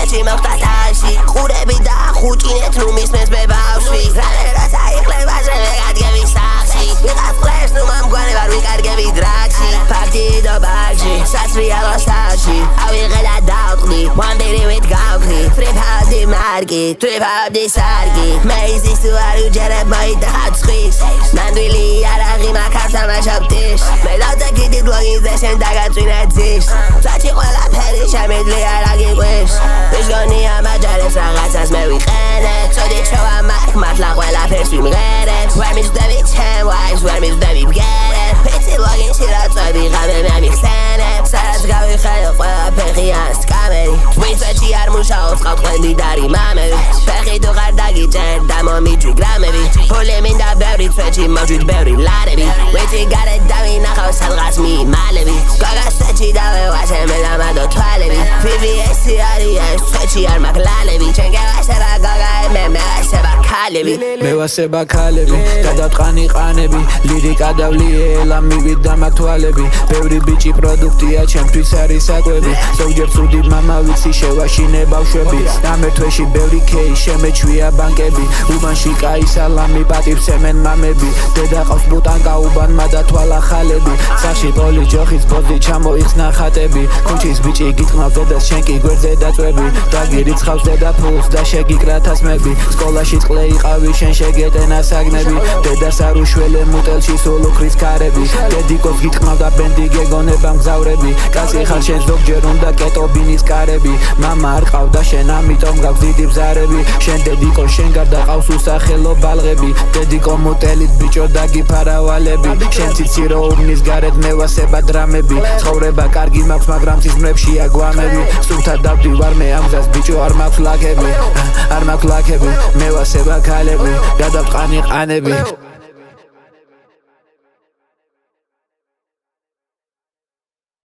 სვეტში მოხდა თავში ყურები დაახუჭინეთ რომ ისმენს მე ბავშვი რამერაც აიყლებაზე ვეგადგები სახში ვიღაც კლებს ნუ მომგვარი ვარ ვიკარგები დრაგში ფაქტიდო ბაგში საცრიალოს თავში ავიღედა დავყდი ვამბირივით გავხდი ტრიფავდი მარგი ტრიფავდი სარგი მე იზის თუ არ უჯერებ მოიტახავ წყვის ნამდვილი არაღი მაქავს ამაშობ ტიშ მე დავწაკიდი გლოგინზე შენ დაგაწვინე ძიშ წაჩი ყველაფერი შემიძლი არა გიყვიშ ვიშგონია მაჯარებს რაღაცას მე ვიყენე წოდი ჩოვა მარკ მართლა ყველაფერს ვიმღერებ ვერ მისდევი ჩემ ვაის ვერ მისდევი ბგერებ ფიცი ლოგინში რა წვევი ღამე მე მიხსენებ სადაც გავიხელე ყველაფერი ან სკამერი თვისვეთში არ მუშაობს ყავთ ყველიდარი მამები ფეხი თუ ღარ დაგიჭერ და მომიჯვი გრამები ფული მინდა ბევრი თვეთში მოვჯვით ბევრი ლარები ვეთი გარეთ დავინახავ სადღაც მიიმალები გოგას თვეთში დავევასე მე დამადო თვალები VVS-ი არის თვეთში არ მაქვს ლალები ჩემ გევასება გოგაი მე მევასება ქალები მევასება ქალები გადავტყანი ყანები ლირიკა დავლიელა მივით დამათვალები ბევრი ბიჭი პროდუქტია ჩემთვის არის საკვები ზოგჯერ ცუდი მამა ვიცი შევაშინე ბავშვები ამ თვეში ბევრი ქეი შემეჩვია ბანკები უბანში კაი სალამი პატივცემენ მამები დედა ყავს ბუტანკა უბანმა დათვალა ხალები სახში პოლი ჯოხის ბოძი ჩამოიხსნა ხატები ქუჩის ბიჭი გიტყნავ დედას შენ კი გვერდზე დაწვევი დაგირიცხავს დედა ფულს და შეგიკრა თასმები სკოლაში წყლე იყავი შენ შეგეტენა საგნები დედას არ უშველე მუტელში სულ უხრის ქარები დედიკოს გიტყნავ და ბენდი გეგონება მგზავრები კაცი ხარ შენ ზოგჯერ უნდა კეტობინის კარები მამა არ ყავდა შენ ამიტომ გაქვს დიდი ბზარები შენ დედიკო შენ გარდა ყავს უსახელო ბალღები დედიკო მუტელით ბიჭო დაგიფარავალები შენ ციცი რო უბნის გარეთ მევასება დრამები ცხოვრება კარგი მაქვს მაგრამ სიზმრებშია გვამები სულთა დავდივარ მე ამ გზას ბიჭო არ მაქვს ლაქები მევასება ქალები გადავტყანი ყანები